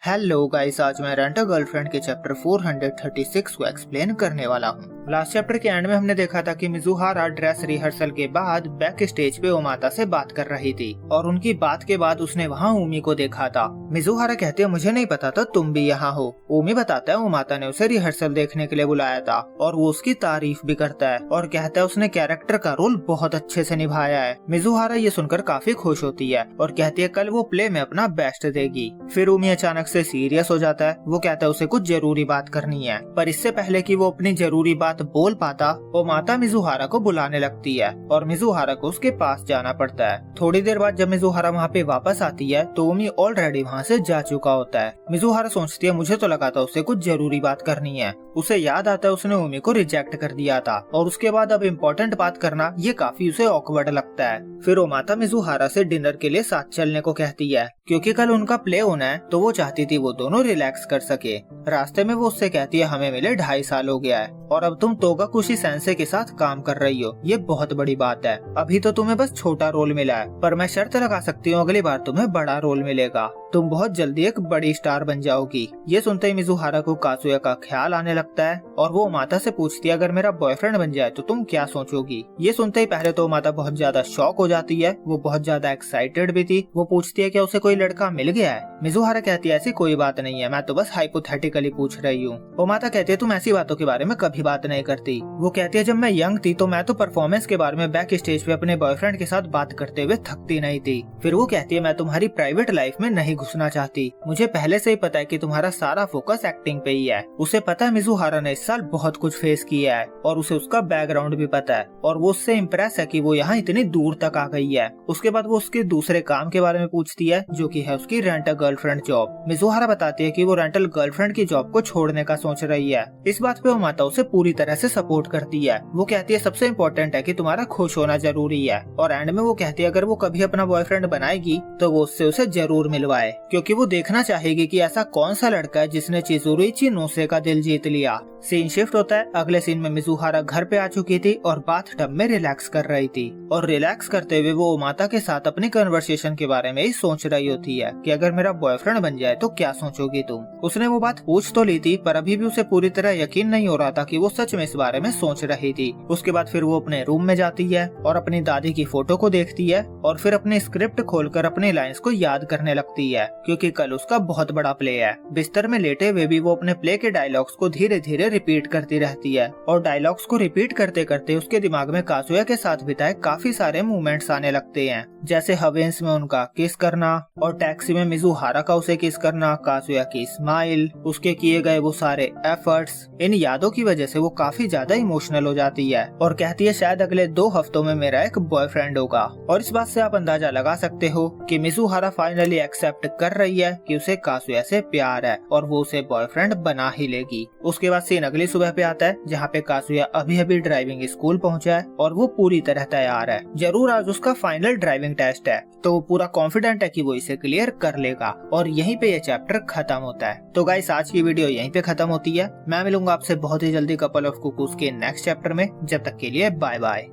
Hello guys, आज मैं rent a girlfriend के चैप्टर 436 को एक्सप्लेन करने वाला हूँ। लास्ट चैप्टर के एंड में हमने देखा था कि मिजुहारा ड्रेस रिहर्सल के बाद बैक स्टेज पे ओमाता से बात कर रही थी और उनकी बात के बाद उसने वहाँ उमी को देखा था। मिजुहारा कहती है मुझे नहीं पता था तुम भी यहाँ हो। उमी बताता है ओमाता ने उसे रिहर्सल देखने के लिए बुलाया था और वो उसकी तारीफ भी करता है और कहता है उसने कैरेक्टर का रोल बहुत अच्छे से निभाया है। मिजुहारा ये सुनकर काफी खुश होती है और कहती है कल वो प्ले में अपना बेस्ट देगी। फिर उमी अचानक से सीरियस हो जाता है। वो कहता है उसे कुछ जरूरी बात करनी है, पर इससे पहले कि वो अपनी जरूरी बात बोल पाता ओमाता मिजुहारा को बुलाने लगती है और मिजुहारा को उसके पास जाना पड़ता है। थोड़ी देर बाद जब मिजुहारा वहाँ पे वापस आती है तो उमी ऑलरेडी वहाँ से जा चुका होता है। मिजुहारा सोचती है मुझे तो लगा था उसे कुछ जरूरी बात करनी है। उसे याद आता है उसने उमी को रिजेक्ट कर दिया था और उसके बाद अब इम्पोर्टेंट बात करना ये काफी उसे ऑकवर्ड लगता है। फिर ओमाता मिजुहारा से डिनर के लिए साथ चलने को कहती है क्योंकि कल उनका प्ले होना है, तो वो चाहती थी वो दोनों रिलैक्स कर सके। रास्ते में वो उससे कहती है हमें मिले 2.5 साल हो गया है और अब तुम तोगाकुशी सेंसे के साथ काम कर रही हो, ये बहुत बड़ी बात है। अभी तो तुम्हें बस छोटा रोल मिला है, पर मैं शर्त लगा सकती हूँ अगली बार तुम्हें बड़ा रोल मिलेगा। तुम बहुत जल्दी एक बड़ी स्टार बन जाओगी। ये सुनते ही मिजुहारा को काजुया का ख्याल आने लगता है और वो माता से पूछती है अगर मेरा बॉयफ्रेंड बन जाए तो तुम क्या सोचोगी। ये सुनते ही पहले तो माता बहुत ज्यादा शॉक हो जाती है, वो बहुत ज्यादा एक्साइटेड भी थी। वो पूछती है क्या उसे कोई लड़का मिल गया है। मिजुहारा कहती है ऐसी कोई बात नहीं है, मैं तो बस हाइपोथेटिकली पूछ रही हूँ। वो माता कहती है तुम ऐसी बातों के बारे में कभी बात नहीं करती। वो कहती है जब मैं यंग थी तो मैं तो परफॉर्मेंस के बारे में बैक स्टेज पे अपने बॉयफ्रेंड के साथ बात करते हुए थकती नहीं थी। फिर वो कहती है मैं तुम्हारी प्राइवेट लाइफ में नहीं घुसना चाहती, मुझे पहले से ही पता है कि तुम्हारा सारा फोकस एक्टिंग पे ही है। उसे पता है मिजुहारा ने इस साल बहुत कुछ फेस किया है और उसे उसका बैकग्राउंड भी पता है और वो उससे इम्प्रेस है कि वो यहाँ इतनी दूर तक आ गई है। उसके बाद वो उसके दूसरे काम के बारे में पूछती है जो कि है उसकी रेंटल गर्लफ्रेंड जॉब। मिजुहारा बताती है कि वो रेंटल गर्लफ्रेंड की जॉब को छोड़ने का सोच रही है। इस बात पे वो माता उसे पूरी तरह से सपोर्ट करती है। वो कहती है सबसे इम्पोर्टेंट है कि तुम्हारा खुश होना जरूरी है और एंड में वो कहती है अगर वो कभी अपना बॉयफ्रेंड बनाएगी तो वो उससे उसे जरूर मिलवाए क्योंकि वो देखना चाहेगी कि ऐसा कौन सा लड़का है जिसने चिजुरो इचिनोसे का दिल जीत लिया। सीन शिफ्ट होता है। अगले सीन में मिजुहारा घर पे आ चुकी थी और बाथटब में रिलैक्स कर रही थी और रिलैक्स करते हुए वो ओमाता के साथ अपनी कन्वर्सेशन के बारे में ही सोच रही होती है कि अगर मेरा बॉयफ्रेंड बन जाए तो क्या सोचोगी तुम। उसने वो बात पूछ तो ली थी पर अभी भी उसे पूरी तरह यकीन नहीं हो रहा था कि वो सच में इस बारे में सोच रही थी। उसके बाद फिर वो अपने रूम में जाती है और अपनी दादी की फोटो को देखती है और फिर अपनी स्क्रिप्ट खोलकर अपने लाइंस को याद करने लगती है क्योंकि कल उसका बहुत बड़ा प्ले है। बिस्तर में लेटे हुए भी वो अपने प्ले के डायलॉग्स को धीरे धीरे रिपीट करती रहती है और डायलॉग्स को रिपीट करते करते उसके दिमाग में काजुया के साथ बिताए काफी सारे मूवमेंट्स आने लगते हैं, जैसे हवेंस में उनका किस करना और टैक्सी में मिजुहारा का उसे किस करना, काजुया की स्माइल, उसके किए गए वो सारे एफर्ट्स। इन यादों की वजह से वो काफी ज्यादा इमोशनल हो जाती है और कहती है शायद अगले 2 हफ्तों में मेरा एक बॉयफ्रेंड होगा। और इस बात से आप अंदाजा लगा सकते हो कि मिजुहारा फाइनली एक्सेप्ट कर रही है कि उसे काजुया से प्यार है और वो उसे बॉयफ्रेंड बना ही लेगी। उसके बाद सीन अगली सुबह पे आता है जहाँ पे काजुया अभी अभी ड्राइविंग स्कूल पहुँचा है और वो पूरी तरह तैयार है। जरूर आज उसका फाइनल ड्राइविंग टेस्ट है तो वो पूरा कॉन्फिडेंट है कि वो इसे क्लियर कर लेगा और यहीं पे ये चैप्टर खत्म होता है। तो गाइस आज की वीडियो यहीं पे खत्म होती है। मैं मिलूंगा आपसे बहुत ही जल्दी कपल ऑफ कुकूज के नेक्स्ट चैप्टर में। जब तक के लिए बाय बाय।